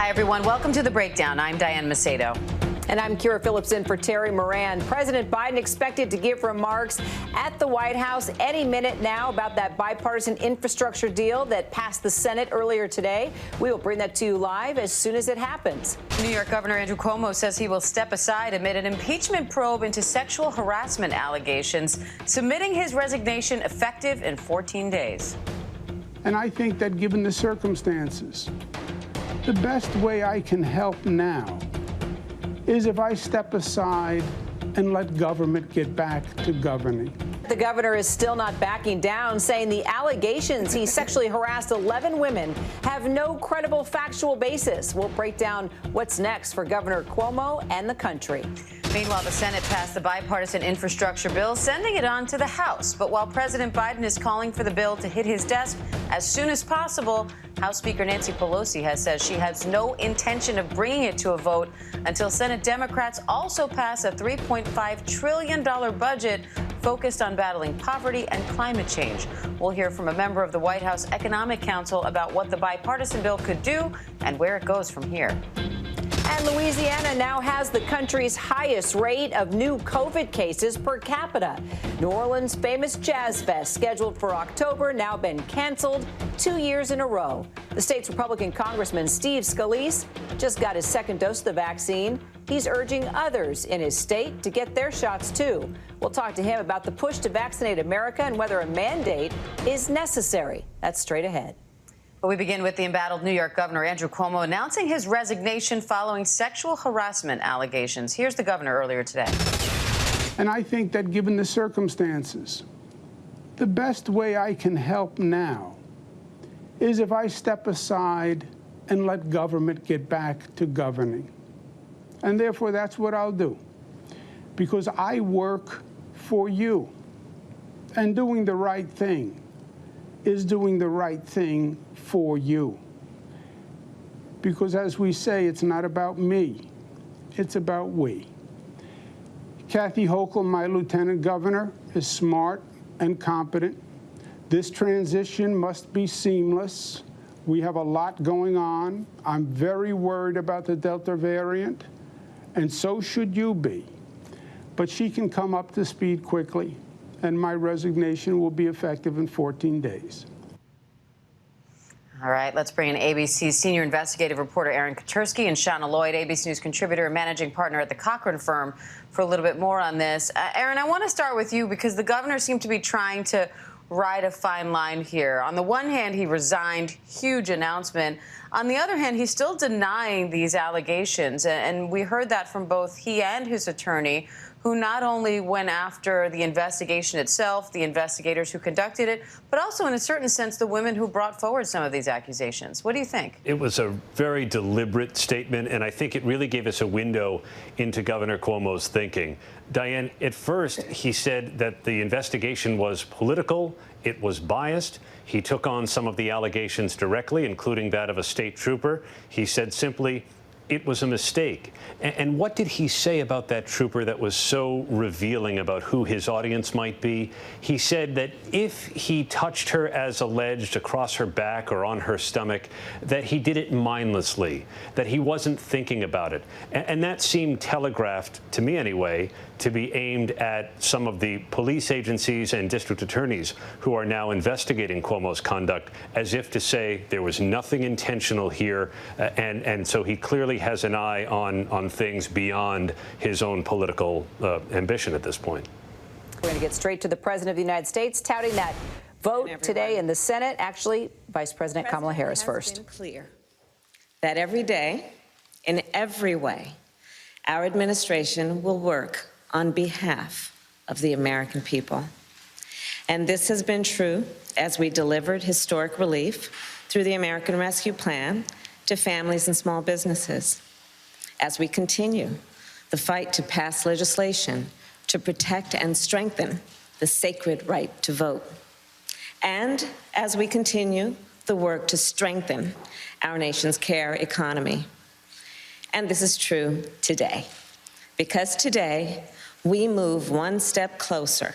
Hi, everyone. Welcome to The Breakdown. I'm Diane Macedo. And I'm Kira Phillips in for Terry Moran. President Biden expected to give remarks at the White House any minute now about that bipartisan infrastructure deal that passed the Senate earlier today. We will bring that to you live as soon as it happens. New York Governor Andrew Cuomo says he will step aside amid an impeachment probe into sexual harassment allegations, submitting his resignation effective in 14 days. And I think that given the circumstances, the best way I can help now is if I step aside and let government get back to governing. The governor is still not backing down, saying the allegations he sexually harassed 11 women have no credible factual basis. We'll break down what's next for Governor Cuomo and the country. Meanwhile, the Senate passed the bipartisan infrastructure bill, sending it on to the House. But while President Biden is calling for the bill to hit his desk as soon as possible, House Speaker Nancy Pelosi has said she has no intention of bringing it to a vote until Senate Democrats also pass a $3.5 trillion budget focused on battling poverty and climate change. We'll hear from a member of the White House Economic Council about what the bipartisan bill could do and where it goes from here. And Louisiana now has the country's highest rate of new COVID cases per capita. New Orleans' famous Jazz Fest, scheduled for October, now been canceled 2 years in a row. The state's Republican Congressman Steve Scalise just got his second dose of the vaccine. He's urging others in his state to get their shots, too. We'll talk to him about the push to vaccinate America and whether a mandate is necessary. That's straight ahead. But we begin with the embattled New York Governor Andrew Cuomo announcing his resignation following sexual harassment allegations. Here's the governor earlier today. And I think that given the circumstances, the best way I can help now is if I step aside and let government get back to governing. And therefore, that's what I'll do, because I work for you. And doing the right thing is doing the right thing for you. Because as we say, it's not about me, it's about we. Kathy Hochul, my lieutenant governor, is smart and competent. This transition must be seamless. We have a lot going on. I'm very worried about the Delta variant, and so should you be. But she can come up to speed quickly, and my resignation will be effective in 14 days. All right, let's bring in ABC's senior investigative reporter Aaron Katersky and Shauna Lloyd, ABC News contributor and managing partner at the Cochran firm, for a little bit more on this. Aaron, I want to start with you because the governor seemed to be trying to ride a fine line here. On the one hand, he resigned, huge announcement. On the other hand, he's still denying these allegations. And we heard that from both he and his attorney, who not only went after the investigation itself, the investigators who conducted it, but also, in a certain sense, the women who brought forward some of these accusations. What do you think? It was a very deliberate statement, and I think it really gave us a window into Governor Cuomo's thinking. Diane, at first, he said that the investigation was political, it was biased. He took on some of the allegations directly, including that of a state trooper. He said simply, it was a mistake. And what did he say about that trooper that was so revealing about who his audience might be? He said that if he touched her as alleged across her back or on her stomach, that he did it mindlessly, that he wasn't thinking about it. And that seemed telegraphed, to me anyway, to be aimed at some of the police agencies and district attorneys who are now investigating Cuomo's conduct, as if to say there was nothing intentional here. And so he clearly has an eye on things beyond his own political ambition at this point. We're going to get straight to the President of the United States, touting that vote today in the Senate. Actually, Vice President Kamala Harris first. It's been clear that every day, in every way, our administration will work on behalf of the American people. And this has been true as we delivered historic relief through the American Rescue Plan to families and small businesses, as we continue the fight to pass legislation to protect and strengthen the sacred right to vote, and as we continue the work to strengthen our nation's care economy. And this is true today, because today we move one step closer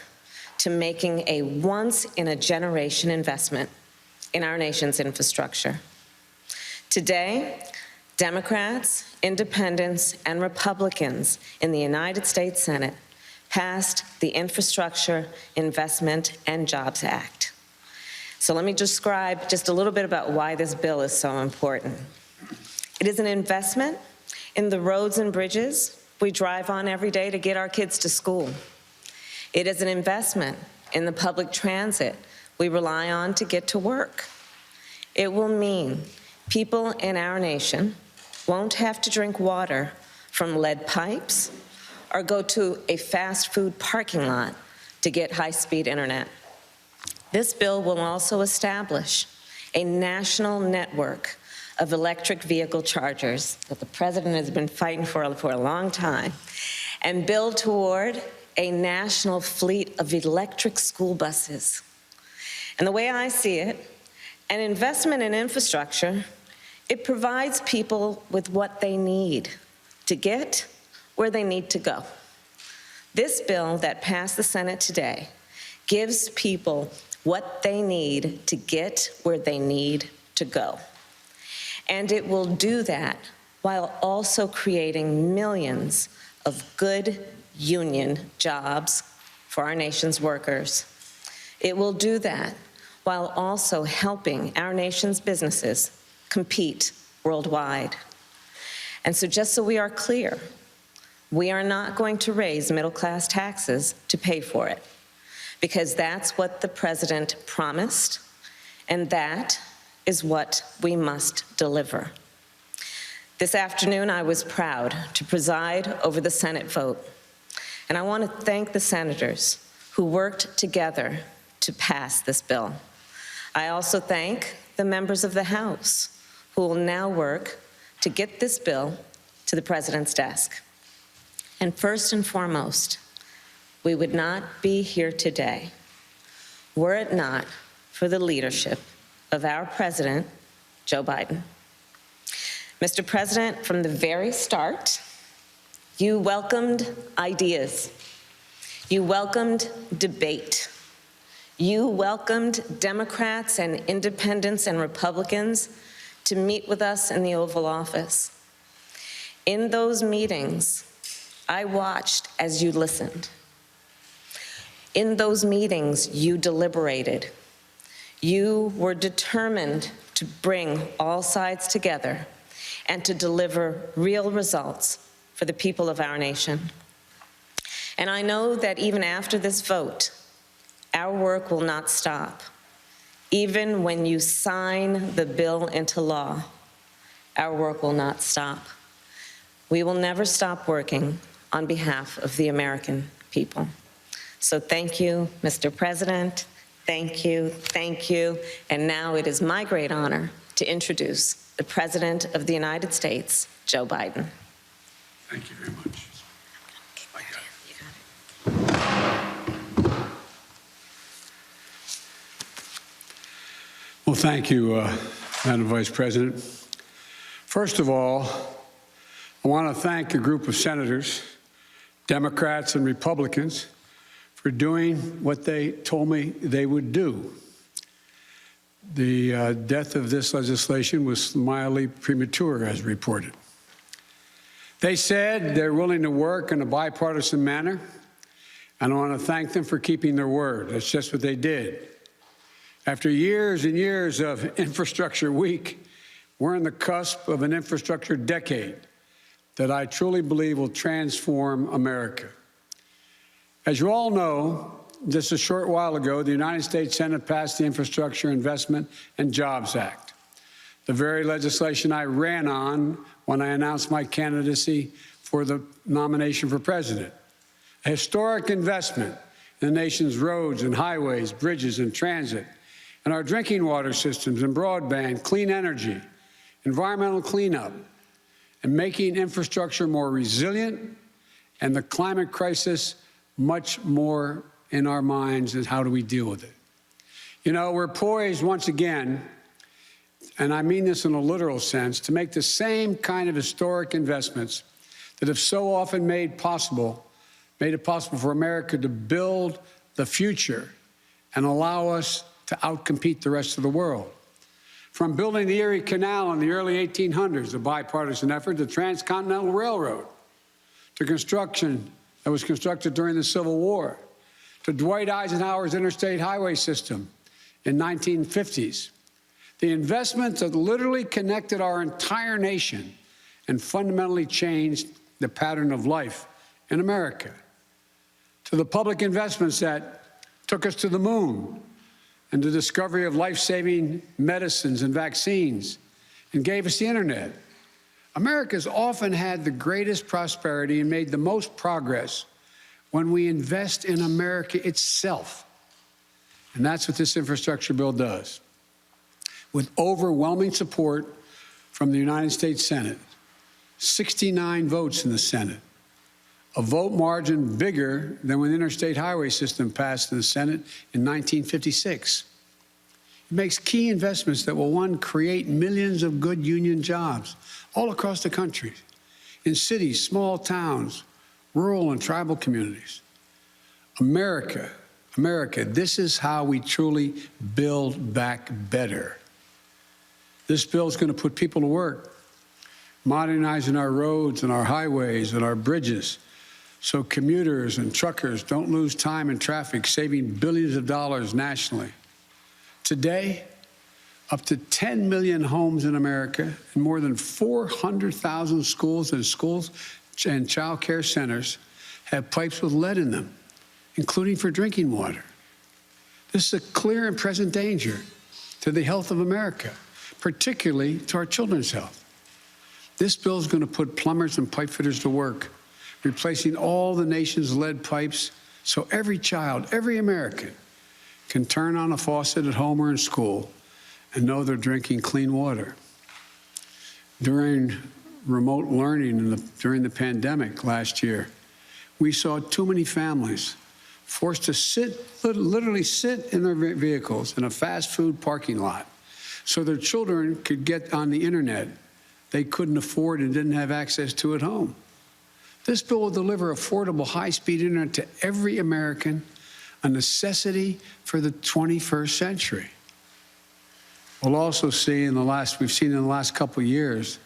to making a once-in-a-generation investment in our nation's infrastructure. Today, Democrats, independents, and Republicans in the United States Senate passed the Infrastructure Investment and Jobs Act. So let me describe just a little bit about why this bill is so important. It is an investment in the roads and bridges we drive on every day to get our kids to school. It is an investment in the public transit we rely on to get to work. It will mean people in our nation won't have to drink water from lead pipes or go to a fast food parking lot to get high-speed internet. This bill will also establish a national network of electric vehicle chargers that the President has been fighting for a long time, and build toward a national fleet of electric school buses. And the way I see it, an investment in infrastructure, it provides people with what they need to get where they need to go. This bill that passed the Senate today gives people what they need to get where they need to go. And it will do that while also creating millions of good union jobs for our nation's workers. It will do that while also helping our nation's businesses compete worldwide. And so just so we are clear, we are not going to raise middle-class taxes to pay for it, because that's what the President promised, and that is what we must deliver. This afternoon, I was proud to preside over the Senate vote, and I want to thank the senators who worked together to pass this bill. I also thank the members of the House who will now work to get this bill to the President's desk. And first and foremost, we would not be here today were it not for the leadership of our President, Joe Biden. Mr. President, from the very start, you welcomed ideas. You welcomed debate. You welcomed Democrats and independents and Republicans to meet with us in the Oval Office. In those meetings, I watched as you listened. In those meetings, you deliberated. You were determined to bring all sides together and to deliver real results for the people of our nation. And I know that even after this vote, our work will not stop. Even when you sign the bill into law, our work will not stop. We will never stop working on behalf of the American people. So thank you, Mr. President. Thank you, thank you. And now it is my great honor to introduce the President of the United States, Joe Biden. Thank you very much. Well, thank you, Madam Vice President. First of all, I want to thank a group of senators, Democrats and Republicans, for doing what they told me they would do. The death of this legislation was mildly premature, as reported. They said they're willing to work in a bipartisan manner, and I want to thank them for keeping their word. That's just what they did. After years and years of infrastructure week, we're on the cusp of an infrastructure decade that I truly believe will transform America. As you all know, just a short while ago, the United States Senate passed the Infrastructure Investment and Jobs Act, the very legislation I ran on when I announced my candidacy for the nomination for president. A historic investment in the nation's roads and highways, bridges and transit, and our drinking water systems and broadband, clean energy, environmental cleanup, and making infrastructure more resilient, and the climate crisis much more in our minds is how do we deal with it. You know, we're poised once again, and I mean this in a literal sense, to make the same kind of historic investments that have so often made it possible for America to build the future and allow us to outcompete the rest of the world. From building the Erie Canal in the early 1800s, a bipartisan effort, the Transcontinental Railroad, to construction that was constructed during the Civil War, to Dwight Eisenhower's interstate highway system in 1950s. The investments that literally connected our entire nation and fundamentally changed the pattern of life in America. To the public investments that took us to the moon and the discovery of life-saving medicines and vaccines and gave us the internet. America's often had the greatest prosperity and made the most progress when we invest in America itself. And that's what this infrastructure bill does. With overwhelming support from the United States Senate, 69 votes in the Senate, a vote margin bigger than when the interstate highway system passed in the Senate in 1956. It makes key investments that will, one, create millions of good union jobs all across the country, in cities, small towns, rural and tribal communities. America, this is how we truly build back better. This bill is going to put people to work, modernizing our roads and our highways and our bridges so commuters and truckers don't lose time in traffic, saving billions of dollars nationally. Today, up to 10 million homes in America and more than 400,000 schools and child care centers have pipes with lead in them, including for drinking water. This is a clear and present danger to the health of America, particularly to our children's health. This bill is going to put plumbers and pipe fitters to work, replacing all the nation's lead pipes so every child, every American, can turn on a faucet at home or in school and know they're drinking clean water. During remote learning during the pandemic last year, we saw too many families forced to literally sit in their vehicles in a fast food parking lot so their children could get on the internet they couldn't afford and didn't have access to at home. This bill will deliver affordable, high-speed internet to every American, a necessity for the 21st century. We'll also see we've seen in the last couple of years,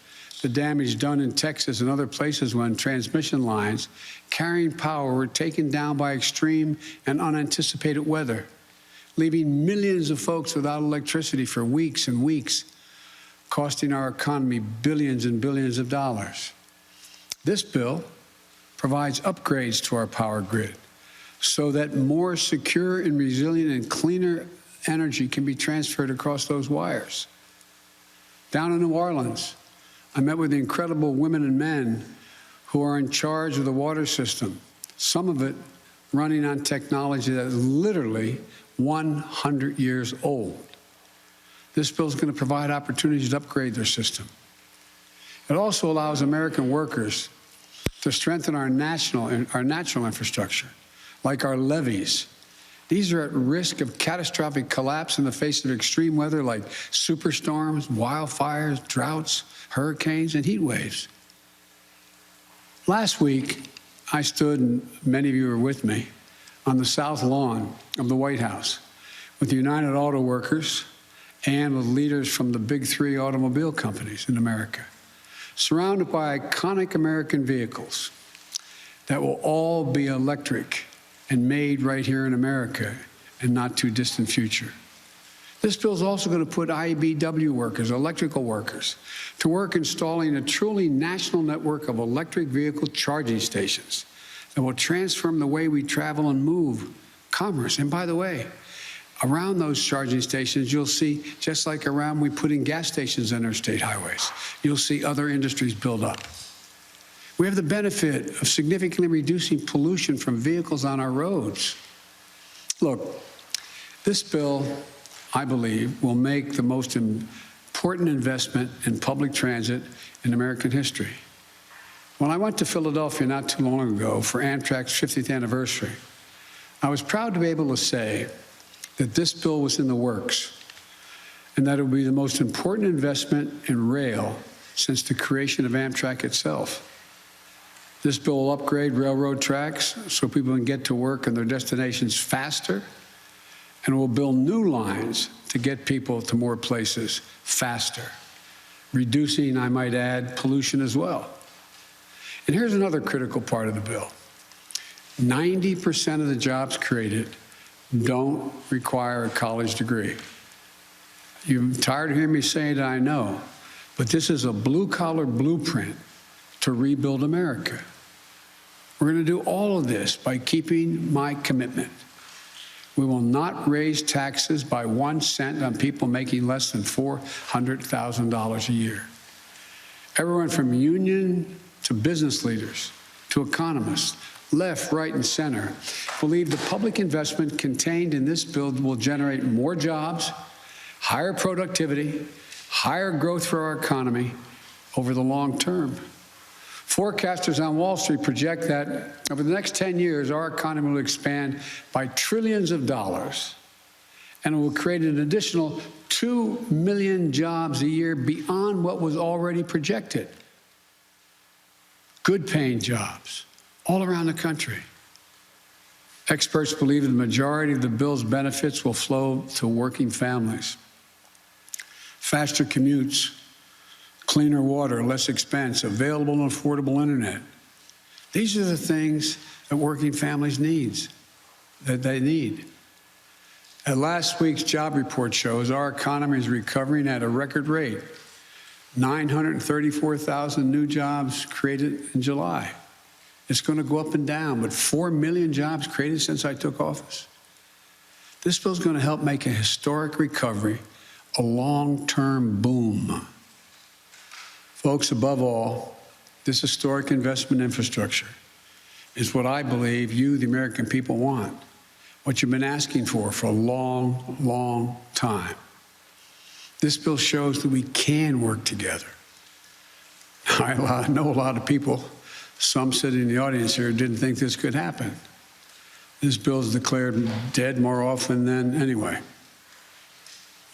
the damage done in Texas and other places when transmission lines carrying power were taken down by extreme and unanticipated weather, leaving millions of folks without electricity for weeks and weeks, costing our economy billions and billions of dollars. This bill provides upgrades to our power grid so that more secure and resilient and cleaner energy can be transferred across those wires. Down in New Orleans, I met with the incredible women and men who are in charge of the water system, some of it running on technology that is literally 100 years old. This bill is going to provide opportunities to upgrade their system. It also allows American workers to strengthen our natural infrastructure, like our levees. These are at risk of catastrophic collapse in the face of extreme weather like superstorms, wildfires, droughts, hurricanes, and heat waves. Last week, I stood, and many of you were with me, on the south lawn of the White House with the United Auto Workers and with leaders from the big three automobile companies in America, surrounded by iconic American vehicles that will all be electric and made right here in America in not too distant future. This bill is also going to put IBEW workers, electrical workers, to work installing a truly national network of electric vehicle charging stations that will transform the way we travel and move commerce. And by the way, around those charging stations, you'll see, just like around we put in gas stations on our state highways, you'll see other industries build up. We have the benefit of significantly reducing pollution from vehicles on our roads. Look, this bill, I believe, will make the most important investment in public transit in American history. When I went to Philadelphia not too long ago for Amtrak's 50th anniversary, I was proud to be able to say that this bill was in the works and that it would be the most important investment in rail since the creation of Amtrak itself. This bill will upgrade railroad tracks so people can get to work and their destinations faster and we'll build new lines to get people to more places faster, reducing, I might add, pollution as well. And here's another critical part of the bill. 90% of the jobs created don't require a college degree. You're tired of hearing me say it, I know, but this is a blue-collar blueprint to rebuild America. We're going to do all of this by keeping my commitment. We will not raise taxes by 1 cent on people making less than $400,000 a year. Everyone from union to business leaders to economists, left, right, and center, believe the public investment contained in this bill will generate more jobs, higher productivity, higher growth for our economy over the long term. Forecasters on Wall Street project that over the next 10 years, our economy will expand by trillions of dollars, and it will create an additional 2 million jobs a year beyond what was already projected. Good paying jobs all around the country. Experts believe the majority of the bill's benefits will flow to working families. Faster commutes, cleaner water, less expense, available and affordable internet. These are the things that working families need. As last week's job report shows, our economy is recovering at a record rate. 934,000 new jobs created in July. It's going to go up and down, but 4 million jobs created since I took office. This bill is going to help make a historic recovery a long-term boom. Folks, above all, this historic investment infrastructure is what I believe you, the American people, want, what you've been asking for a long, long time. This bill shows that we can work together. I know a lot of people, some sitting in the audience here, didn't think this could happen. This bill is declared dead more often than anyway.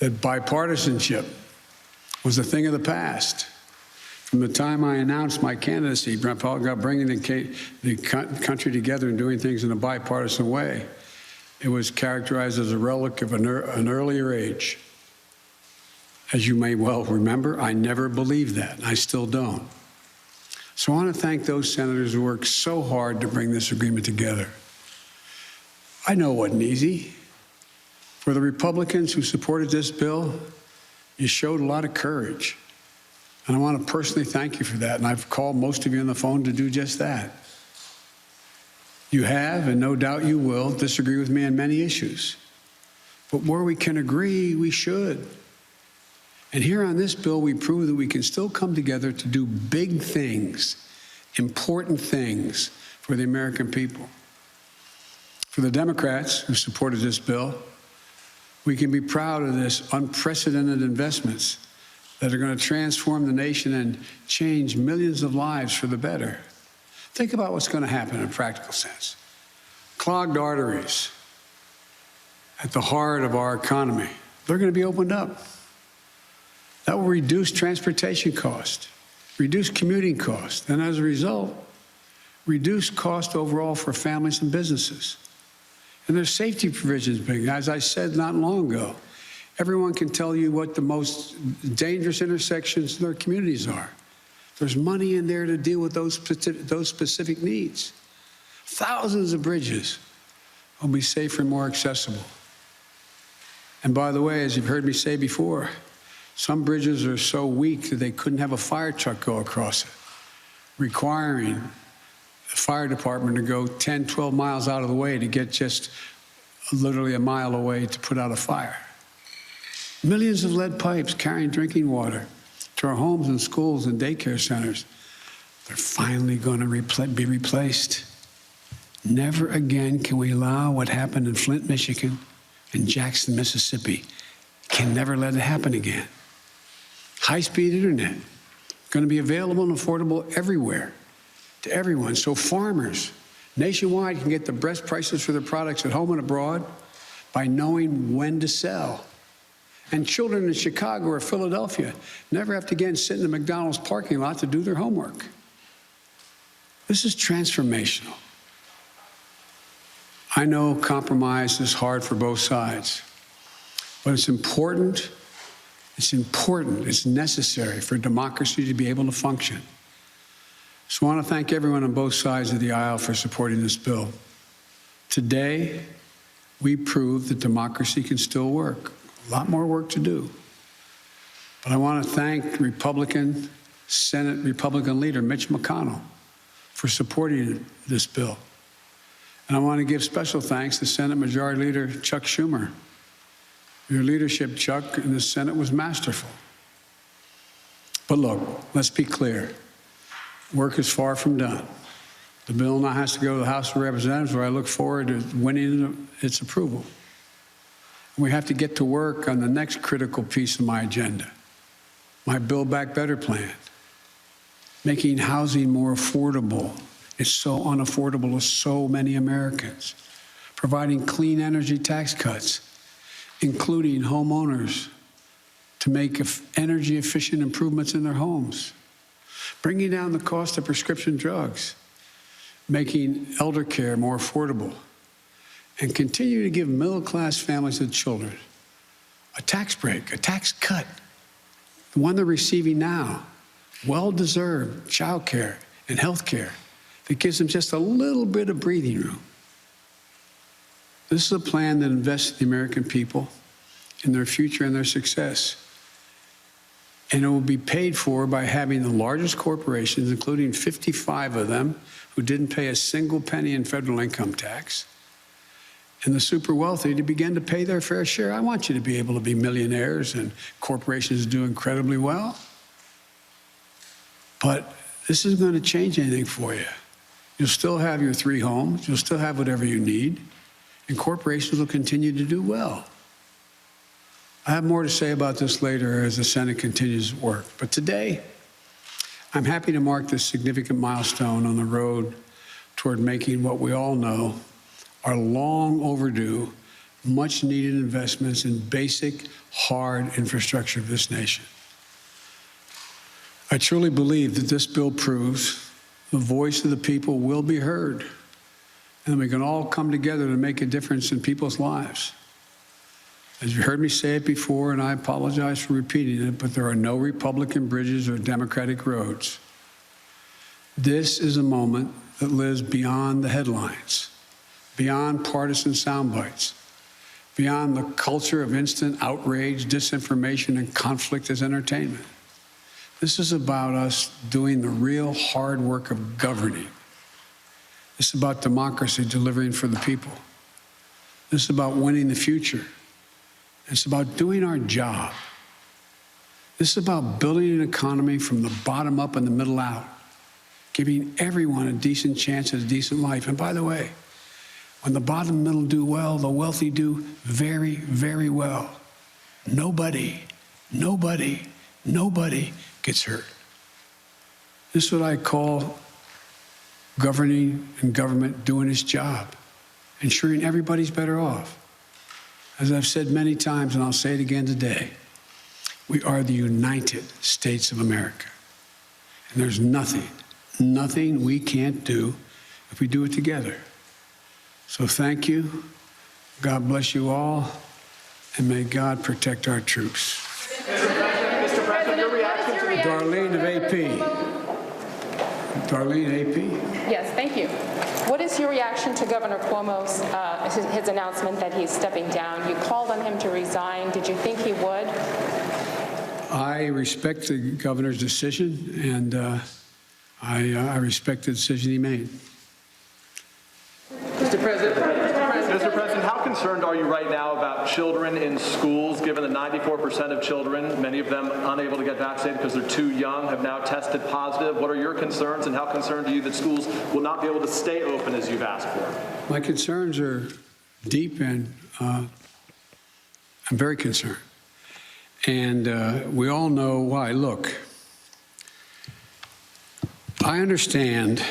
That bipartisanship was a thing of the past. From the time I announced my candidacy, about bringing the country together and doing things in a bipartisan way, it was characterized as a relic of an earlier age. As you may well remember, I never believed that, and I still don't. So I want to thank those senators who worked so hard to bring this agreement together. I know it wasn't easy. For the Republicans who supported this bill, you showed a lot of courage. And I want to personally thank you for that. And I've called most of you on the phone to do just that. You have, and no doubt you will, disagree with me on many issues. But where we can agree, we should. And here on this bill, we prove that we can still come together to do big things, important things for the American people. For the Democrats who supported this bill, we can be proud of this unprecedented investments that are going to transform the nation and change millions of lives for the better. Think about what's going to happen in a practical sense. Clogged arteries at the heart of our economy, they're going to be opened up. That will reduce transportation costs, reduce commuting costs, and as a result, reduce cost overall for families and businesses. And there's safety provisions being, as I said not long ago, everyone can tell you what the most dangerous intersections in their communities are. There's money in there to deal with those specific needs. Thousands of bridges will be safer and more accessible. And by the way, as you've heard me say before, some bridges are so weak that they couldn't have a fire truck go across it, requiring the fire department to go 10, 12 miles out of the way to get just literally a mile away to put out a fire. Millions of lead pipes carrying drinking water to our homes and schools and daycare centers. They're finally going to be replaced. Never again can we allow what happened in Flint, Michigan, and Jackson, Mississippi. Can never let it happen again. High-speed internet, going to be available and affordable everywhere to everyone. So farmers nationwide can get the best prices for their products at home and abroad by knowing when to sell. And children in Chicago or Philadelphia never have to again sit in the McDonald's parking lot to do their homework. This is transformational. I know compromise is hard for both sides, but it's important, it's necessary for democracy to be able to function. So I want to thank everyone on both sides of the aisle for supporting this bill. Today, we proved that democracy can still work. A lot more work to do. But I want to thank Senate Republican leader Mitch McConnell for supporting this bill. And I want to give special thanks to Senate Majority Leader Chuck Schumer. Your leadership, Chuck, in the Senate was masterful. But look, let's be clear. Work is far from done. The bill now has to go to the House of Representatives, where I look forward to winning its approval. We have to get to work on the next critical piece of my agenda, my Build Back Better plan, making housing more affordable. It's so unaffordable to so many Americans, providing clean energy tax cuts, including homeowners to make energy efficient improvements in their homes, bringing down the cost of prescription drugs, making elder care more affordable, and continue to give middle-class families and children a tax break, a tax cut, the one they're receiving now, well-deserved child care and health care that gives them just a little bit of breathing room. This is a plan that invests in the American people, in their future and their success. And it will be paid for by having the largest corporations, including 55 of them, who didn't pay a single penny in federal income tax, and the super wealthy to begin to pay their fair share. I want you to be able to be millionaires and corporations do incredibly well. But this isn't going to change anything for you. You'll still have your 3 homes. You'll still have whatever you need. And corporations will continue to do well. I have more to say about this later as the Senate continues to work. But today, I'm happy to mark this significant milestone on the road toward making what we all know are long overdue, much needed investments in basic, hard infrastructure of this nation. I truly believe that this bill proves the voice of the people will be heard, and we can all come together to make a difference in people's lives. As you heard me say it before, and I apologize for repeating it, but there are no Republican bridges or Democratic roads. This is a moment that lives beyond the headlines, beyond partisan sound bites, beyond the culture of instant outrage, disinformation, and conflict as entertainment. This is about us doing the real hard work of governing. This is about democracy delivering for the people. This is about winning the future. It's about doing our job. This is about building an economy from the bottom up and the middle out, giving everyone a decent chance at a decent life. And by the way, when the bottom and middle do well, the wealthy do very, very well. Nobody gets hurt. This is what I call governing and government doing its job, ensuring everybody's better off. As I've said many times, and I'll say it again today, we are the United States of America. And there's nothing we can't do if we do it together. So thank you. God bless you all. And may God protect our troops. Mr. President, your reaction to Darlene of AP. Darlene, AP. Yes, thank you. What is your reaction to Governor Cuomo's his announcement that he's stepping down? You called on him to resign. Did you think he would? I respect the governor's decision, and I respect the decision he made. Mr. President, how concerned are you right now about children in schools, given that 94% of children, many of them unable to get vaccinated because they're too young, have now tested positive? What are your concerns, and how concerned are you that schools will not be able to stay open as you've asked for? My concerns are deep, and I'm very concerned. And we all know why. Look, I understand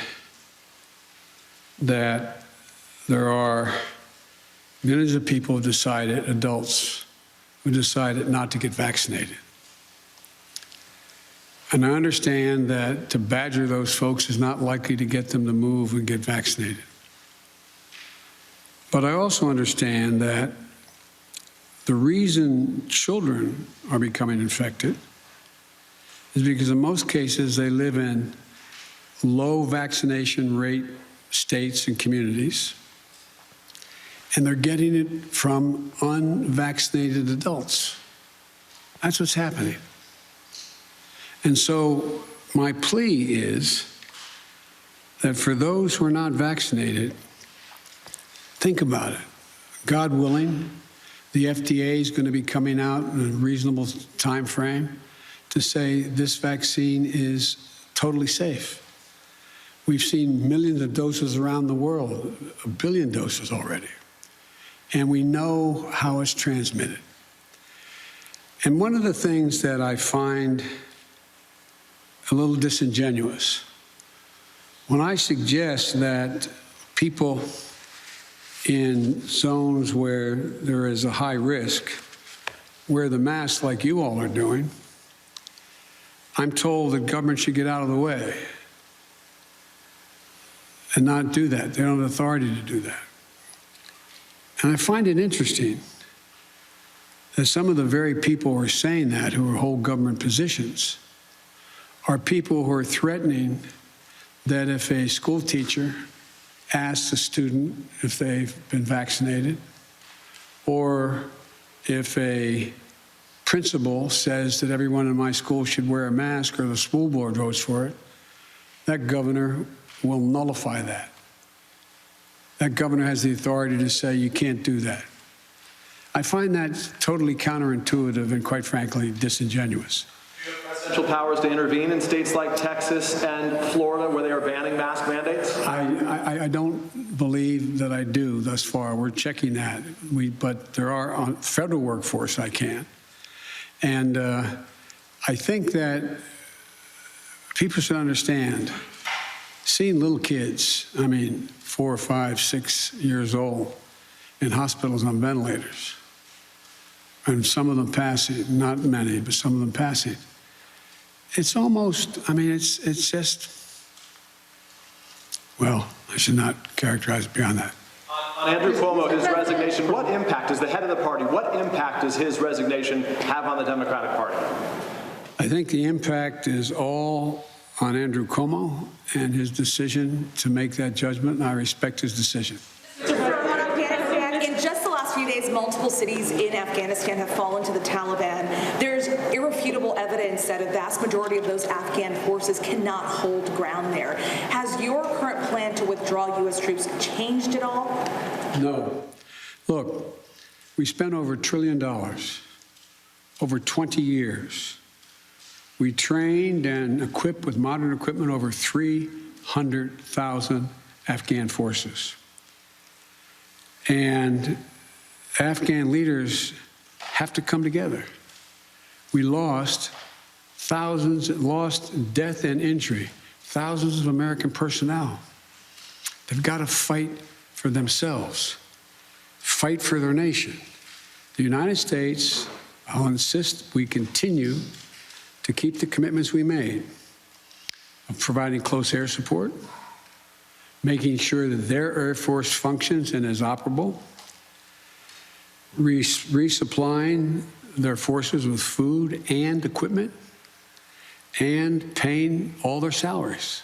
that there are millions of people who decided, adults, who decided not to get vaccinated. And I understand that to badger those folks is not likely to get them to move and get vaccinated. But I also understand that the reason children are becoming infected is because in most cases they live in low vaccination rate states and communities, and they're getting it from unvaccinated adults. That's what's happening. And so my plea is that for those who are not vaccinated, think about it. God willing, the FDA is going to be coming out in a reasonable time frame to say this vaccine is totally safe. We've seen millions of doses around the world, 1 billion doses already, and we know how it's transmitted. And one of the things that I find a little disingenuous, when I suggest that people in zones where there is a high risk wear the mask like you all are doing, I'm told that government should get out of the way and not do that. They don't have authority to do that. And I find it interesting that some of the very people who are saying that, who hold government positions, are people who are threatening that if a school teacher asks a student if they've been vaccinated, or if a principal says that everyone in my school should wear a mask, or the school board votes for it, that governor will nullify that. That governor has the authority to say you can't do that. I find that totally counterintuitive and, quite frankly, disingenuous. Presidential powers to intervene in states like Texas and Florida where they are banning mask mandates? I don't believe that I do thus far. We're checking that. But there are on federal workforce I can. And I think that people should understand, seeing little kids, 4, 5, 6 years old, in hospitals on ventilators, and some of them passing, not many, but some of them passing. It's almost, it's just, well, I should not characterize it beyond that. On Andrew Cuomo, his resignation, what impact, as the head of the party, what impact does his resignation have on the Democratic Party? I think the impact is all on Andrew Cuomo and his decision to make that judgment, and I respect his decision. In just the last few days, multiple cities in Afghanistan have fallen to the Taliban. There's irrefutable evidence that a vast majority of those Afghan forces cannot hold ground there. Has your current plan to withdraw U.S. troops changed at all? No. Look, we spent over $1 trillion over 20 years. We trained and equipped with modern equipment over 300,000 Afghan forces. And Afghan leaders have to come together. We lost death and injury, thousands of American personnel. They've got to fight for themselves, fight for their nation. The United States, I'll insist we continue to keep the commitments we made of providing close air support, making sure that their Air Force functions and is operable, resupplying their forces with food and equipment, and paying all their salaries.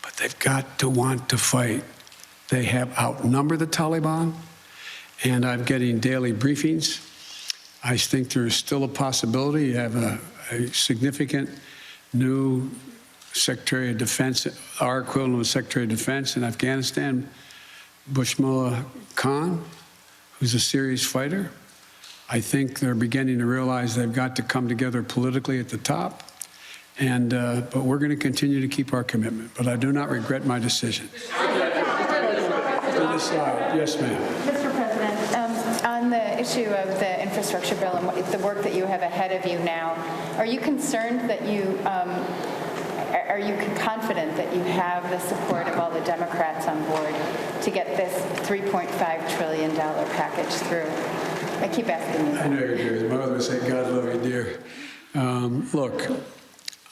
But they've got to want to fight. They have outnumbered the Taliban, and I'm getting daily briefings. I think there is still a possibility. You have a significant new Secretary of Defense, our equivalent of Secretary of Defense in Afghanistan, Bushmullah Khan, who's a serious fighter. I think they're beginning to realize they've got to come together politically at the top, and but we're going to continue to keep our commitment. But I do not regret my decision. Yes, ma'am. Mr. President, on the issue of the infrastructure bill and the work that you have ahead of you now, are you concerned that are you confident that you have the support of all the Democrats on board to get this $3.5 trillion package through? I keep asking you. I know you're dear. My mother would say, God love you, dear. Look,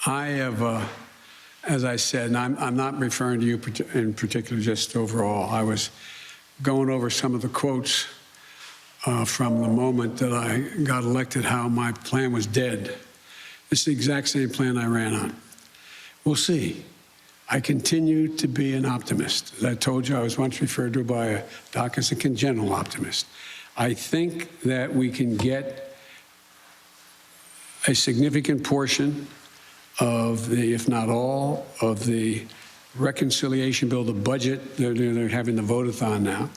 I have, as I said, and I'm not referring to you in particular, just overall. I was going over some of the quotes from the moment that I got elected, how my plan was dead. It's the exact same plan I ran on. We'll see. I continue to be an optimist. As I told you, I was once referred to by a doc as a congenital optimist. I think that we can get a significant portion of the, if not all, of the reconciliation bill, the budget, they're having the vote-a-thon now.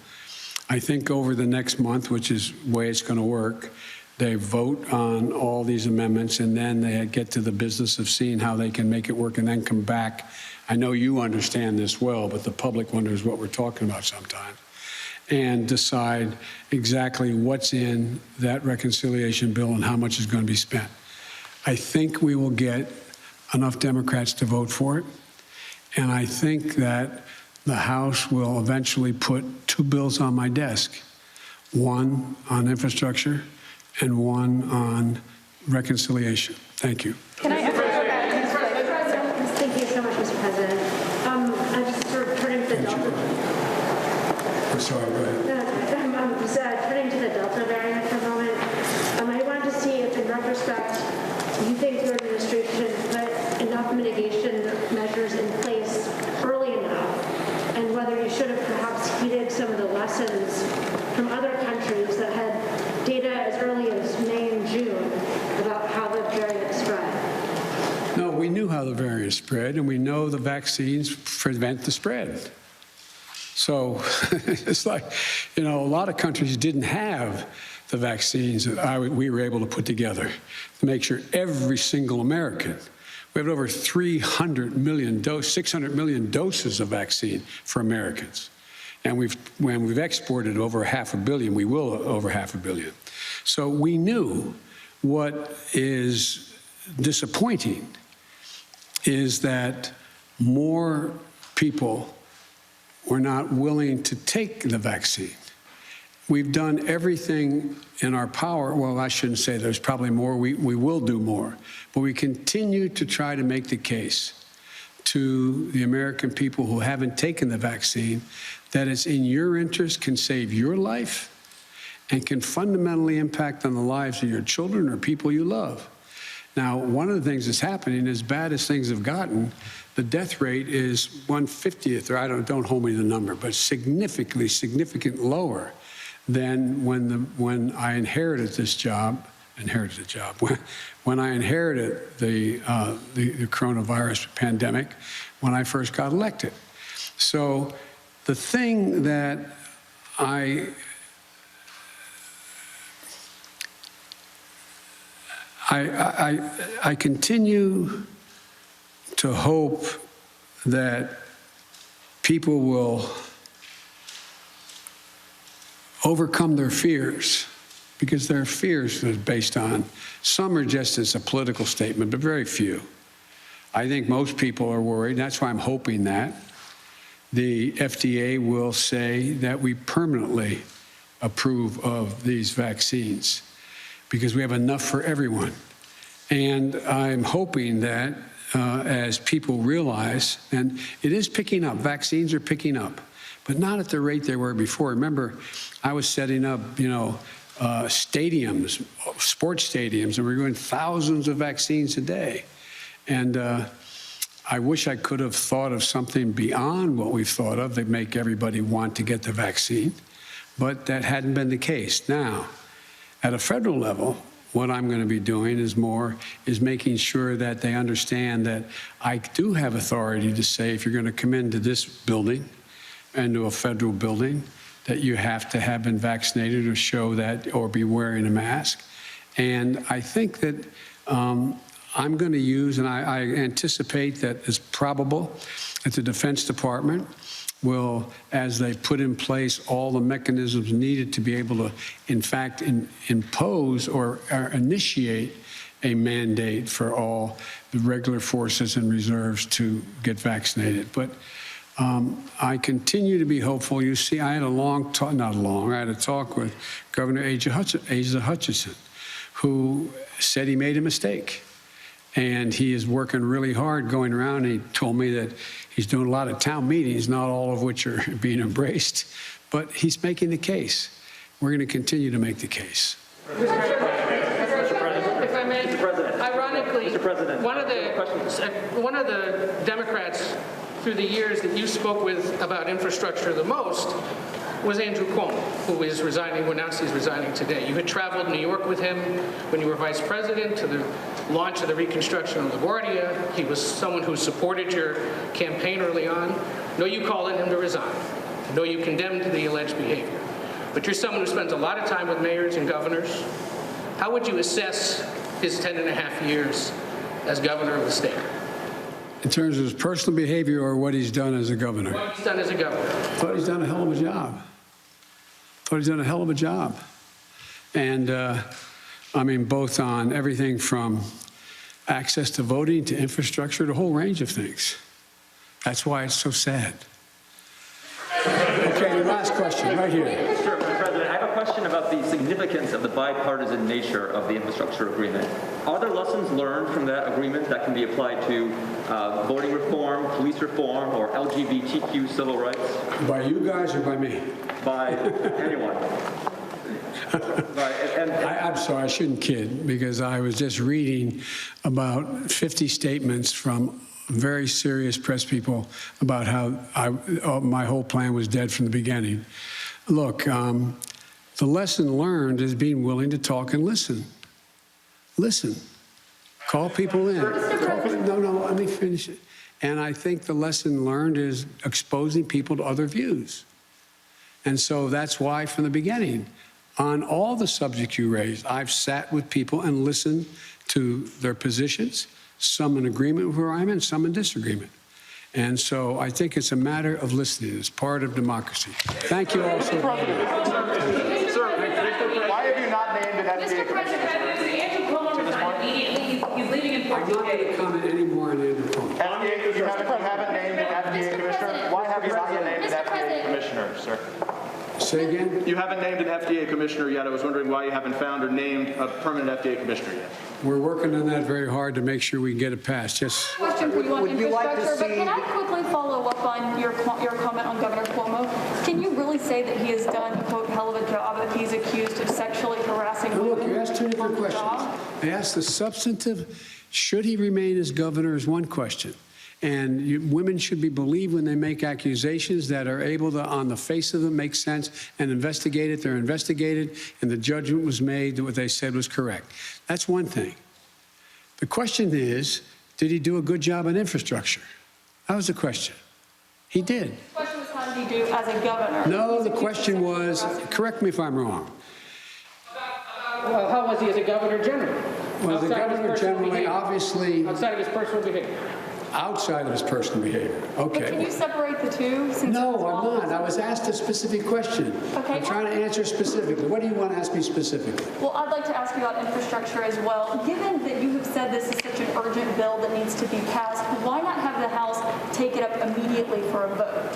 I think over the next month, which is the way it's going to work, they vote on all these amendments, and then they get to the business of seeing how they can make it work and then come back. I know you understand this well, but the public wonders what we're talking about sometimes, and decide exactly what's in that reconciliation bill and how much is going to be spent. I think we will get enough Democrats to vote for it, and I think that the House will eventually put two bills on my desk, one on infrastructure and one on reconciliation. Thank you. Can I ask you about Thank you so much, Mr. President. I'm just sort of turning to the Delta. I'm sorry, go ahead. I'm just turning to the Delta variant for a moment. I wanted to see if, in retrospect, you think your administration put enough mitigation measures in place early enough, and whether you should have perhaps heeded some of the lessons from other countries that had data as early as May and June about how the variant spread. No, we knew how the variant spread, and we know the vaccines prevent the spread. So it's like, you know, a lot of countries didn't have the vaccines that we were able to put together to make sure every single American. We have over 300 million 600 million doses of vaccine for Americans. And when we've exported over 500 million, we will over 500 million. So we knew what is disappointing is that more people were not willing to take the vaccine. We've done everything in our power. Well, I shouldn't say there's probably more. We will do more. But we continue to try to make the case to the American people who haven't taken the vaccine that it's in your interest, can save your life, and can fundamentally impact on the lives of your children or people you love. Now, one of the things that's happening, as bad as things have gotten, the death rate is 1/50th, or don't hold me to the number, but significantly lower than when I inherited this job. When I inherited the coronavirus pandemic, when I first got elected. So the thing that I continue to hope that people will overcome their fears, because their fears are based on, some are just as a political statement, but very few. I think most people are worried. That's why I'm hoping that the FDA will say that we permanently approve of these vaccines, because we have enough for everyone. And I'm hoping that as people realize, and it is picking up, vaccines are picking up, but not at the rate they were before. Remember, I was setting up, stadiums, sports stadiums, and we were doing thousands of vaccines a day. And I wish I could have thought of something beyond what we've thought of that make everybody want to get the vaccine, but that hadn't been the case. Now, at a federal level, what I'm going to be doing is making sure that they understand that I do have authority to say, if you're going to come into this building, into a federal building, that you have to have been vaccinated or show that, or be wearing a mask. And I think that I'm going to use, and I anticipate that it's probable that the Defense Department will, as they put in place all the mechanisms needed to be able to, in fact, impose or initiate a mandate for all the regular forces and reserves to get vaccinated. But I continue to be hopeful. You see, I had I had a talk with Governor Asa Hutchinson, who said he made a mistake. And he is working really hard going around. He told me that he's doing a lot of town meetings, not all of which are being embraced. But he's making the case. We're going to continue to make the case. If I may, ironically, one of the Democrats through the years that you spoke with about infrastructure the most was Andrew Cuomo, who is resigning, who announced he's resigning today. You had traveled New York with him when you were vice president to the launch of the reconstruction of LaGuardia. He was someone who supported your campaign early on. No, you called on him to resign. No, you condemned the alleged behavior. But you're someone who spends a lot of time with mayors and governors. How would you assess his 10.5 years as governor of the state? In terms of his personal behavior or what he's done as a governor? What he's done as a governor. I thought he's done a hell of a job. And, I mean, both on everything from access to voting to infrastructure, to a whole range of things. That's why it's so sad. Okay, your last question, right here. Sure, Mr. President. I have a question about the significance of the bipartisan nature of the infrastructure agreement. Are there lessons learned from that agreement that can be applied to voting reform, police reform, or LGBTQ civil rights? By you guys or by me? By anyone. I'm sorry, I shouldn't kid, because I was just reading about 50 statements from very serious press people about how my whole plan was dead from the beginning. Look, the lesson learned is being willing to talk and listen. Listen. Call people in. No, let me finish it. And I think the lesson learned is exposing people to other views. And so that's why, from the beginning, on all the subjects you raised, I've sat with people and listened to their positions, some in agreement with where I'm in, some in disagreement. And so I think it's a matter of listening. It's part of democracy. Thank you all so much. Sir, why have you not named an FDA commissioner? Andrew Cuomo resigned immediately. He's leaving in 14 days. I'm not going to comment any more on Andrew Cuomo. You haven't named an FDA commissioner? Why have you not yet named an FDA commissioner, sir? Say again? You haven't named an FDA commissioner yet. I was wondering why you haven't found or named a permanent FDA commissioner yet. We're working on that very hard to make sure we can get it passed. Yes. Question for you on infrastructure, but can I quickly follow up on your comment on Governor Cuomo? Can you really say that he has done a, quote, hell of a job if he's accused of sexually harassing women? Look, you asked two different questions. I asked the substantive, should he remain as governor, is one question. And women should be believed when they make accusations that are able to, on the face of them, make sense and investigate it. They're investigated, and the judgment was made that what they said was correct. That's one thing. The question is, did he do a good job on infrastructure? That was the question. He did. The question was, how did he do as a governor? No, the question was, correct me if I'm wrong. Well, how was he as a governor general? Well, the governor generally, obviously... Outside of his personal behavior. Outside of his personal behavior. Okay. But can you separate the two? No, I'm not. I was asked a specific question. Okay. I'm trying to answer specifically. What do you want to ask me specifically? Well, I'd like to ask you about infrastructure as well. Given that you have said this is such an urgent bill that needs to be passed, why not have the House take it up immediately for a vote?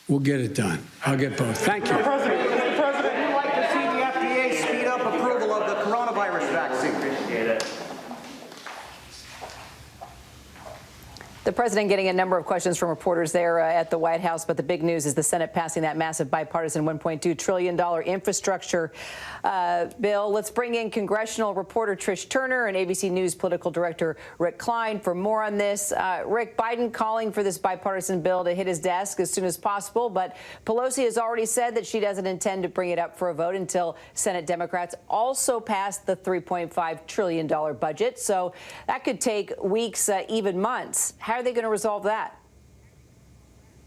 We'll get it done. I'll get both. Thank you. Mr. President, we'd like to see the FDA speed up approval of the coronavirus vaccine. Appreciate it. The president getting a number of questions from reporters there at the White House, but the big news is the Senate passing that massive bipartisan $1.2 trillion infrastructure bill. Let's bring in congressional reporter Trish Turner and ABC News political director Rick Klein for more on this. Rick, Biden calling for this bipartisan bill to hit his desk as soon as possible, but Pelosi has already said that she doesn't intend to bring it up for a vote until Senate Democrats also pass the $3.5 trillion budget. So that could take weeks, even months. How are they going to resolve that?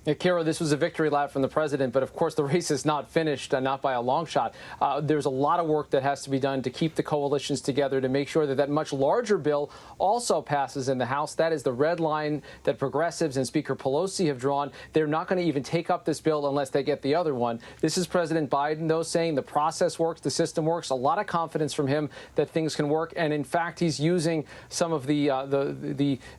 Yeah, Kara, this was a victory lap from the president, but of course the race is not finished, not by a long shot. There's a lot of work that has to be done to keep the coalitions together to make sure that that much larger bill also passes in the House. That is the red line that progressives and Speaker Pelosi have drawn. They're not going to even take up this bill unless they get the other one. This is President Biden, though, saying the process works, the system works. A lot of confidence from him that things can work. And in fact, he's using some of the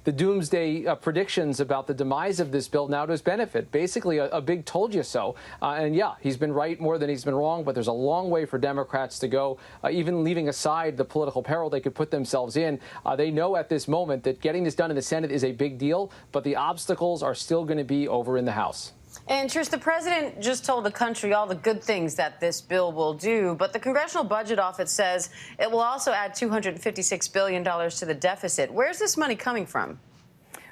doomsday predictions about the demise of this bill now to his benefit. benefit. Basically, a big told you so. And yeah, he's been right more than he's been wrong, but there's a long way for Democrats to go, even leaving aside the political peril they could put themselves in. They know at this moment that getting this done in the Senate is a big deal, but the obstacles are still going to be over in the House. And Trish, the president just told the country all the good things that this bill will do, but the Congressional Budget Office says it will also add $256 billion to the deficit. Where's this money coming from?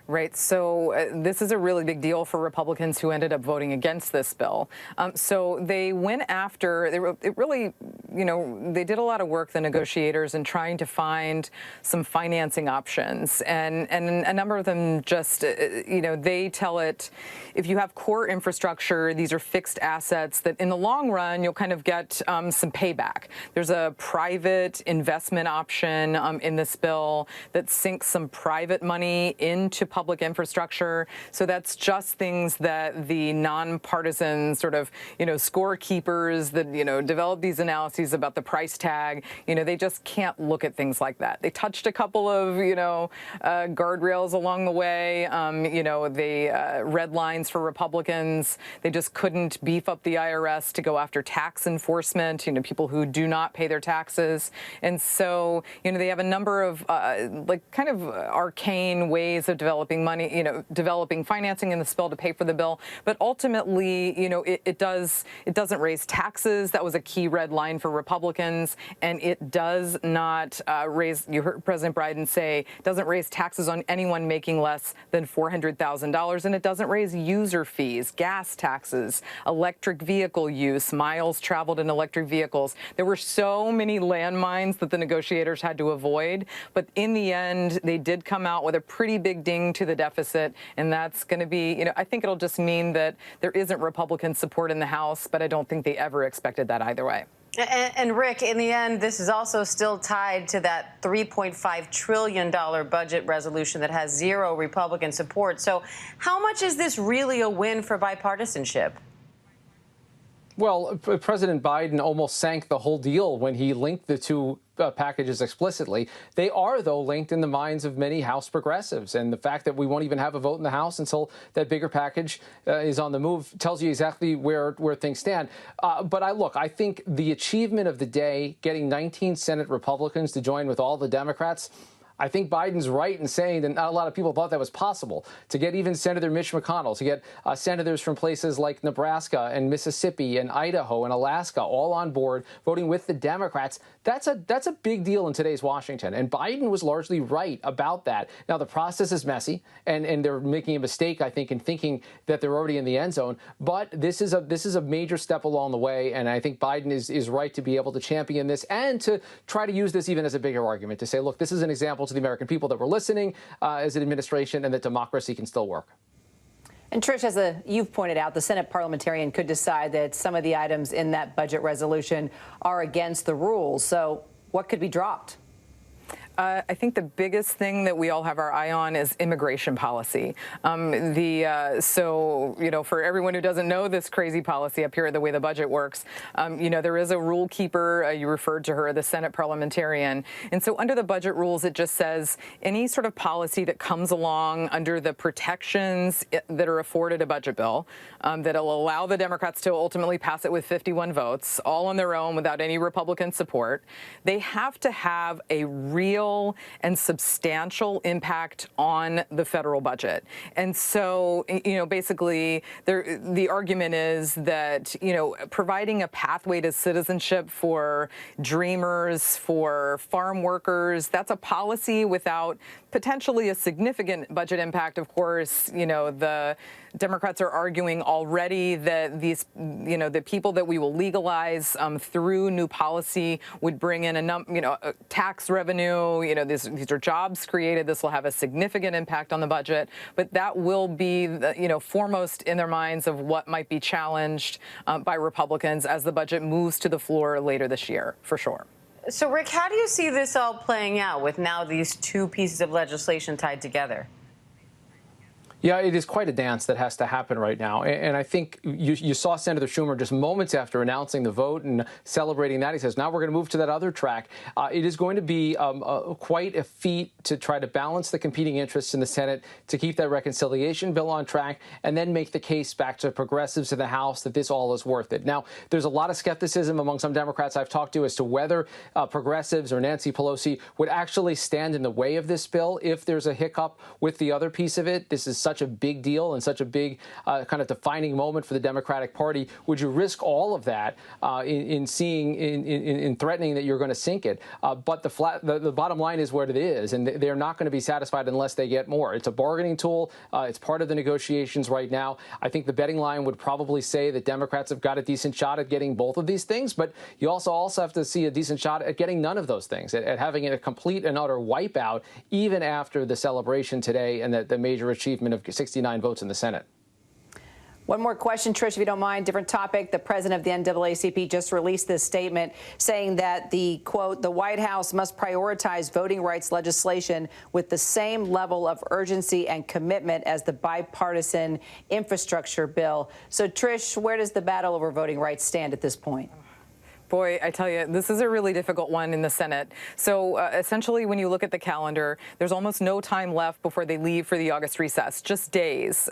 Right. So this is a really big deal for Republicans who ended up voting against this bill. So they went after, they did a lot of work, the negotiators, in trying to find some financing options. And a number of them just, they tell it, if you have core infrastructure, these are fixed assets that in the long run, you'll kind of get some payback. There's a private investment option in this bill that sinks some private money into public infrastructure. So that's just things that the nonpartisan sort of, scorekeepers that, develop these analyses about the price tag, they just can't look at things like that. They touched a couple of, guardrails along the way, the red lines for Republicans. They just couldn't beef up the IRS to go after tax enforcement, people who do not pay their taxes. And so, they have a number of kind of arcane ways of developing money, developing financing in this bill to pay for the bill. But ultimately, it doesn't raise taxes. That was a key red line for Republicans. And it does not raise, you heard President Biden say, doesn't raise taxes on anyone making less than $400,000. And it doesn't raise user fees, gas taxes, electric vehicle use, miles traveled in electric vehicles. There were so many landmines that the negotiators had to avoid. But in the end, they did come out with a pretty big ding to the deficit, and that's going to be, I think it'll just mean that there isn't Republican support in the House, but I don't think they ever expected that either way. And Rick, in the end, this is also still tied to that $3.5 trillion budget resolution that has zero Republican support. So how much is this really a win for bipartisanship? Well, President Biden almost sank the whole deal when he linked the two packages explicitly. They are, though, linked in the minds of many House progressives. And the fact that we won't even have a vote in the House until that bigger package is on the move tells you exactly where things stand. But I think the achievement of the day, getting 19 Senate Republicans to join with all the Democrats, I think Biden's right in saying that not a lot of people thought that was possible. To get even Senator Mitch McConnell, to get senators from places like Nebraska and Mississippi and Idaho and Alaska all on board voting with the Democrats, that's a big deal in today's Washington. And Biden was largely right about that. Now, the process is messy, and they're making a mistake, I think, in thinking that they're already in the end zone. But this is a major step along the way, and I think Biden is right to be able to champion this and to try to use this even as a bigger argument to say, look, this is an example to the American people that we're listening as an administration and that democracy can still work. And Trish, as you've pointed out, the Senate parliamentarian could decide that some of the items in that budget resolution are against the rules. So what could be dropped? I think the biggest thing that we all have our eye on is immigration policy. So, for everyone who doesn't know this crazy policy up here, the way the budget works, there is a rule keeper. You referred to her, the Senate parliamentarian. And so under the budget rules, it just says any sort of policy that comes along under the protections that are afforded a budget bill that'll allow the Democrats to ultimately pass it with 51 votes, all on their own without any Republican support. They have to have a real and substantial impact on the federal budget. And so, basically, the argument is that, providing a pathway to citizenship for dreamers, for farm workers, that's a policy without potentially a significant budget impact. Of course, the Democrats are arguing already that the people that we will legalize through new policy would bring in tax revenue. These are jobs created. This will have a significant impact on the budget, but that will be foremost in their minds of what might be challenged by Republicans as the budget moves to the floor later this year, for sure. So, Rick, how do you see this all playing out with now these two pieces of legislation tied together? Yeah, it is quite a dance that has to happen right now. And I think you saw Senator Schumer just moments after announcing the vote and celebrating that. He says, now we're going to move to that other track. It is going to be quite a feat to try to balance the competing interests in the Senate to keep that reconciliation bill on track and then make the case back to progressives in the House that this all is worth it. Now, there's a lot of skepticism among some Democrats I've talked to as to whether progressives or Nancy Pelosi would actually stand in the way of this bill if there's a hiccup with the other piece of it. This is such a big deal and such a big kind of defining moment for the Democratic Party. Would you risk all of that in threatening that you're going to sink it? But the bottom line is what it is, and they're not going to be satisfied unless they get more. It's a bargaining tool. It's part of the negotiations right now. I think the betting line would probably say that Democrats have got a decent shot at getting both of these things, but you also have to see a decent shot at getting none of those things, at having a complete and utter wipeout, even after the celebration today and the major achievement of 69 votes in the Senate. One more question, Trish, if you don't mind. Different topic. The president of the NAACP just released this statement saying that the, quote, the White House must prioritize voting rights legislation with the same level of urgency and commitment as the bipartisan infrastructure bill. So, Trish, where does the battle over voting rights stand at this point? Boy, I tell you, this is a really difficult one in the Senate. So essentially, when you look at the calendar, there's almost no time left before they leave for the August recess, just days,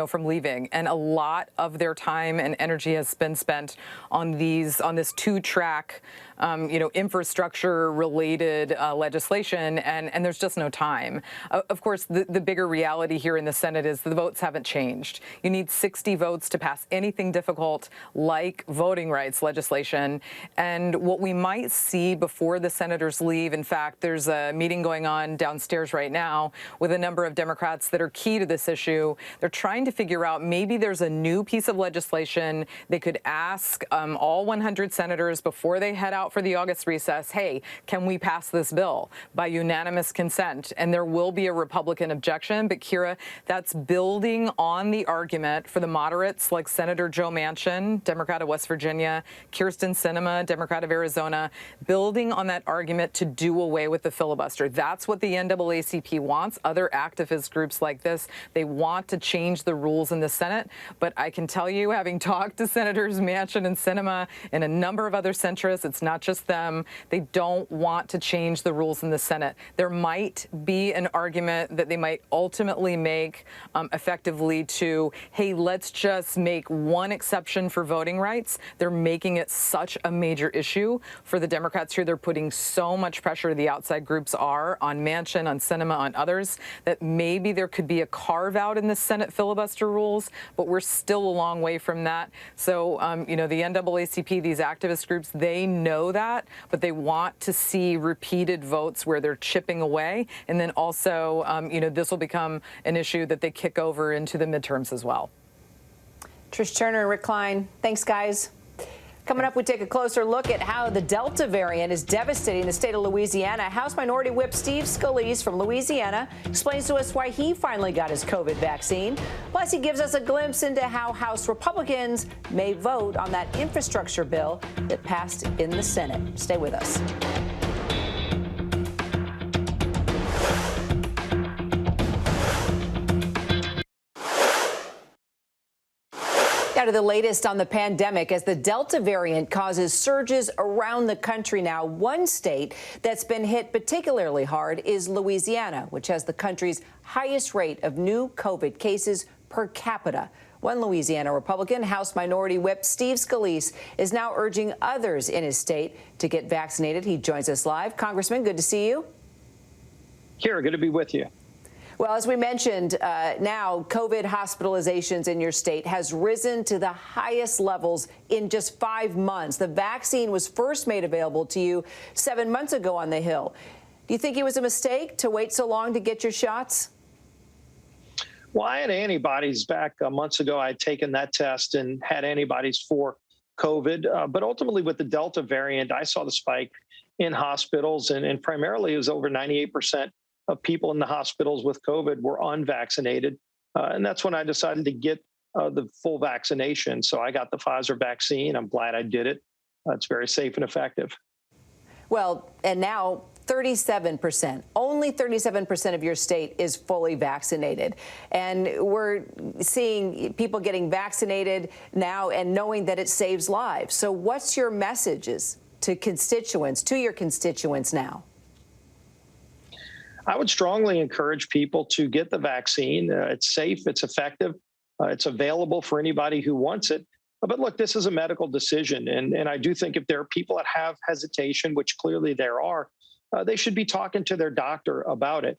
from leaving. And a lot of their time and energy has been spent on this two-track, infrastructure-related legislation, and there's just no time. Of course, the bigger reality here in the Senate is the votes haven't changed. You need 60 votes to pass anything difficult like voting rights legislation. And what we might see before the senators leave, in fact, there's a meeting going on downstairs right now with a number of Democrats that are key to this issue. They're trying to figure out maybe there's a new piece of legislation they could ask all 100 senators before they head out for the August recess, hey, can we pass this bill by unanimous consent? And there will be a Republican objection. But, Kira, that's building on the argument for the moderates like Senator Joe Manchin, Democrat of West Virginia, Kyrsten Sinema, Democrat of Arizona, building on that argument to do away with the filibuster. That's what the NAACP wants. Other activist groups like this, they want to change the rules in the Senate. But I can tell you, having talked to Senators Manchin and Sinema and a number of other centrists, it's not just them. They don't want to change the rules in the Senate. There might be an argument that they might ultimately make effectively to, hey, let's just make one exception for voting rights. They're making it such a major issue for the Democrats here. They're putting so much pressure, the outside groups are, on Manchin, on Sinema, on others, that maybe there could be a carve out in the Senate filibuster rules, but we're still a long way from that. So, the NAACP, these activist groups, they know that, but they want to see repeated votes where they're chipping away. And then also, this will become an issue that they kick over into the midterms as well. Trish Turner and Rick Klein, thanks, guys. Coming up, we take a closer look at how the Delta variant is devastating the state of Louisiana. House Minority Whip Steve Scalise from Louisiana explains to us why he finally got his COVID vaccine. Plus, he gives us a glimpse into how House Republicans may vote on that infrastructure bill that passed in the Senate. Stay with us. Now to the latest on the pandemic as the Delta variant causes surges around the country now. One state that's been hit particularly hard is Louisiana, which has the country's highest rate of new COVID cases per capita. One Louisiana Republican, House Minority Whip Steve Scalise, is now urging others in his state to get vaccinated. He joins us live. Congressman, good to see you. Kira, good to be with you. Well, as we mentioned, now COVID hospitalizations in your state has risen to the highest levels in just 5 months. The vaccine was first made available to you 7 months ago on the Hill. Do you think it was a mistake to wait so long to get your shots? Well, I had antibodies back months ago. I had taken that test and had antibodies for COVID. But ultimately, with the Delta variant, I saw the spike in hospitals, and primarily it was over 98% of people in the hospitals with COVID were unvaccinated. And that's when I decided to get the full vaccination. So I got the Pfizer vaccine. I'm glad I did it. It's very safe and effective. Well, and now 37%. Only 37% of your state is fully vaccinated. And we're seeing people getting vaccinated now and knowing that it saves lives. So what's your messages to your constituents now? I would strongly encourage people to get the vaccine. It's safe, it's effective, it's available for anybody who wants it. But look, this is a medical decision. And I do think if there are people that have hesitation, which clearly there are, they should be talking to their doctor about it.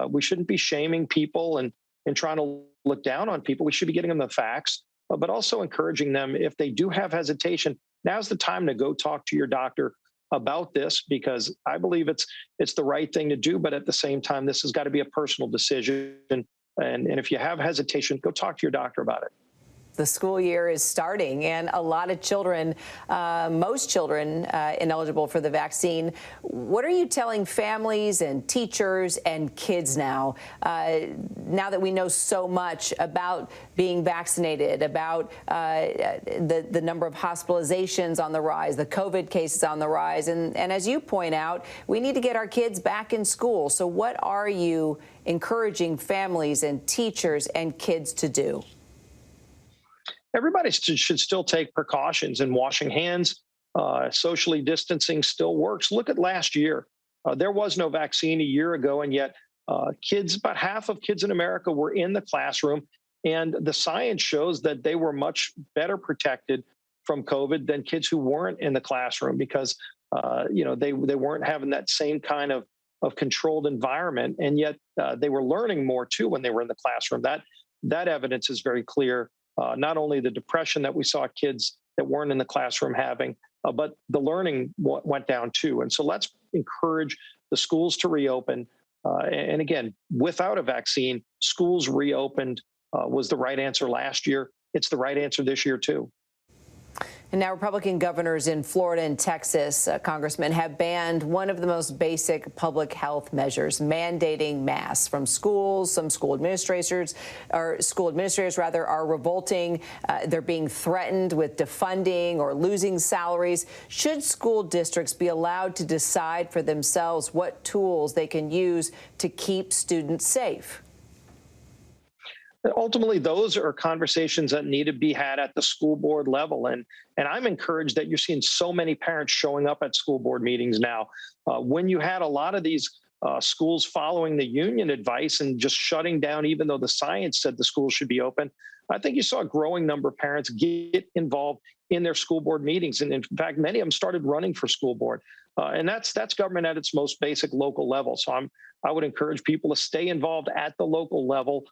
We shouldn't be shaming people and trying to look down on people. We should be getting them the facts, but also encouraging them if they do have hesitation, now's the time to go talk to your doctor about this, because I believe it's the right thing to do. But at the same time, this has got to be a personal decision. And if you have hesitation, go talk to your doctor about it. The school year is starting, and a lot of children, most children ineligible for the vaccine. What are you telling families and teachers and kids now that we know so much about being vaccinated, about the number of hospitalizations on the rise, the COVID cases on the rise, and as you point out, we need to get our kids back in school. So what are you encouraging families and teachers and kids to do? Everybody should still take precautions, and washing hands, socially distancing still works. Look at last year. There was no vaccine a year ago, and yet about half of kids in America were in the classroom, and the science shows that they were much better protected from COVID than kids who weren't in the classroom, because they weren't having that same kind of controlled environment, and yet they were learning more too when they were in the classroom. That evidence is very clear. Not only the depression that we saw kids that weren't in the classroom having, but the learning went down too. And so let's encourage the schools to reopen. And again, without a vaccine, schools reopened was the right answer last year. It's the right answer this year too. And now Republican governors in Florida and Texas, congressmen, have banned one of the most basic public health measures, mandating masks from schools. Some school administrators are revolting. They're being threatened with defunding or losing salaries. Should school districts be allowed to decide for themselves what tools they can use to keep students safe? Ultimately, those are conversations that need to be had at the school board level. And I'm encouraged that you're seeing so many parents showing up at school board meetings now. When you had a lot of these schools following the union advice and just shutting down, even though the science said the schools should be open, I think you saw a growing number of parents get involved in their school board meetings. And in fact, many of them started running for school board. And that's government at its most basic local level. So I would encourage people to stay involved at the local level,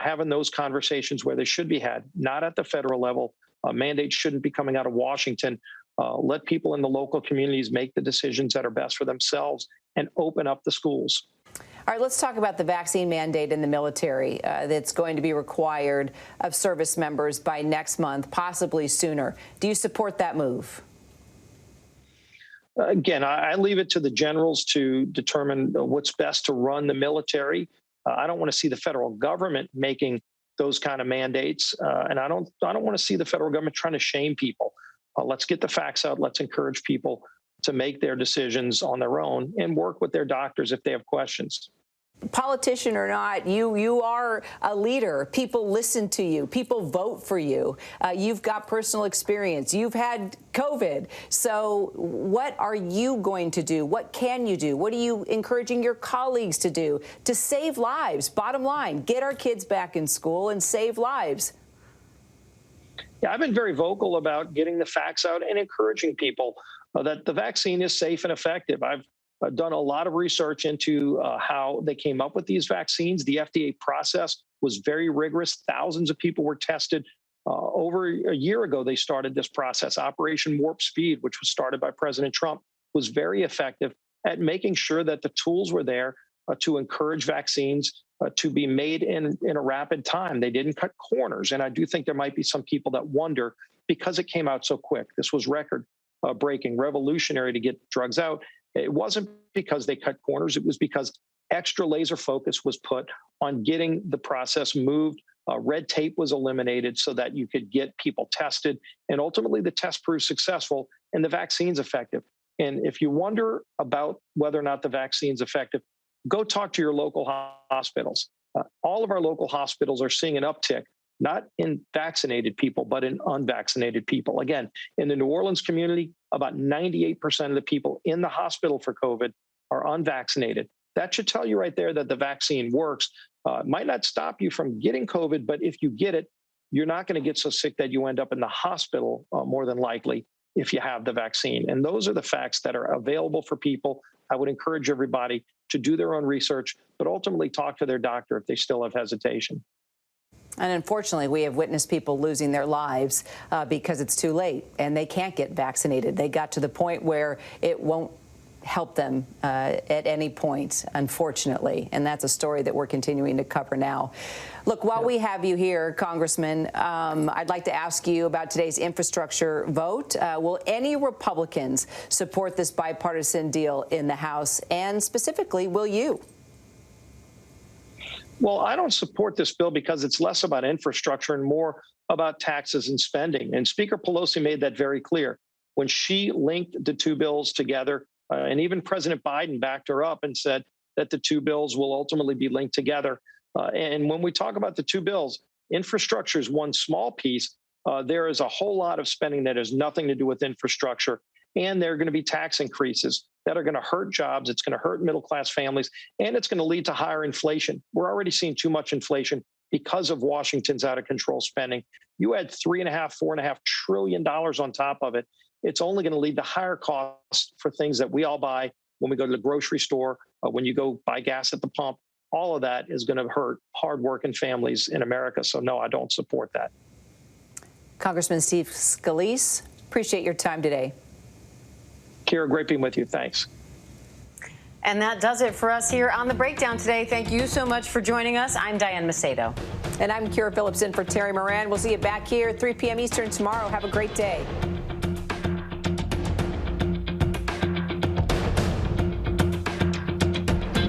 having those conversations where they should be had, not at the federal level. Mandates shouldn't be coming out of Washington. Let people in the local communities make the decisions that are best for themselves and open up the schools. All right, let's talk about the vaccine mandate in the military that's going to be required of service members by next month, possibly sooner. Do you support that move? Again, I leave it to the generals to determine what's best to run the military. I don't want to see the federal government making those kind of mandates, and I don't want to see the federal government trying to shame people. Let's get the facts out. Let's encourage people to make their decisions on their own and work with their doctors if they have questions. Politician or not, you are a leader. People listen to you. People vote for you. You've got personal experience. You've had COVID. So what are you going to do? What can you do? What are you encouraging your colleagues to do to save lives? Bottom line, get our kids back in school and save lives. Yeah, I've been very vocal about getting the facts out and encouraging people that the vaccine is safe and effective. I've done a lot of research into how they came up with these vaccines. The FDA process was very rigorous. Thousands of people were tested. Over a year ago, they started this process. Operation Warp Speed, which was started by President Trump, was very effective at making sure that the tools were there to encourage vaccines to be made in a rapid time. They didn't cut corners. And I do think there might be some people that wonder, because it came out so quick, this was record-breaking, revolutionary to get drugs out. It wasn't because they cut corners. It was because extra laser focus was put on getting the process moved. Red tape was eliminated so that you could get people tested. And ultimately, the test proved successful and the vaccine's effective. And if you wonder about whether or not the vaccine's effective, go talk to your local hospitals. All of our local hospitals are seeing an uptick, not in vaccinated people, but in unvaccinated people. Again, in the New Orleans community, about 98% of the people in the hospital for COVID are unvaccinated. That should tell you right there that the vaccine works. It might not stop you from getting COVID, but if you get it, you're not going to get so sick that you end up in the hospital more than likely if you have the vaccine. And those are the facts that are available for people. I would encourage everybody to do their own research, but ultimately talk to their doctor if they still have hesitation. And unfortunately, we have witnessed people losing their lives because it's too late and they can't get vaccinated. They got to the point where it won't help them at any point, unfortunately. And that's a story that we're continuing to cover now. Look, while we have you here, Congressman, I'd like to ask you about today's infrastructure vote. Will any Republicans support this bipartisan deal in the House? And specifically, will you? Well, I don't support this bill because it's less about infrastructure and more about taxes and spending. And Speaker Pelosi made that very clear when she linked the two bills together. And even President Biden backed her up and said that the two bills will ultimately be linked together. And when we talk about the two bills, infrastructure is one small piece. There is a whole lot of spending that has nothing to do with infrastructure. And there are going to be tax increases that are going to hurt jobs. It's going to hurt middle-class families, and it's going to lead to higher inflation. We're already seeing too much inflation because of Washington's out-of-control spending. You add $4.5 trillion on top of it. It's only going to lead to higher costs for things that we all buy when we go to the grocery store, when you go buy gas at the pump. All of that is going to hurt hardworking families in America. So, no, I don't support that. Congressman Steve Scalise, appreciate your time today. Kira, great being with you. Thanks. And that does it for us here on The Breakdown today. Thank you so much for joining us. I'm Diane Macedo. And I'm Kira Phillips in for Terry Moran. We'll see you back here at 3 p.m. Eastern tomorrow. Have a great day.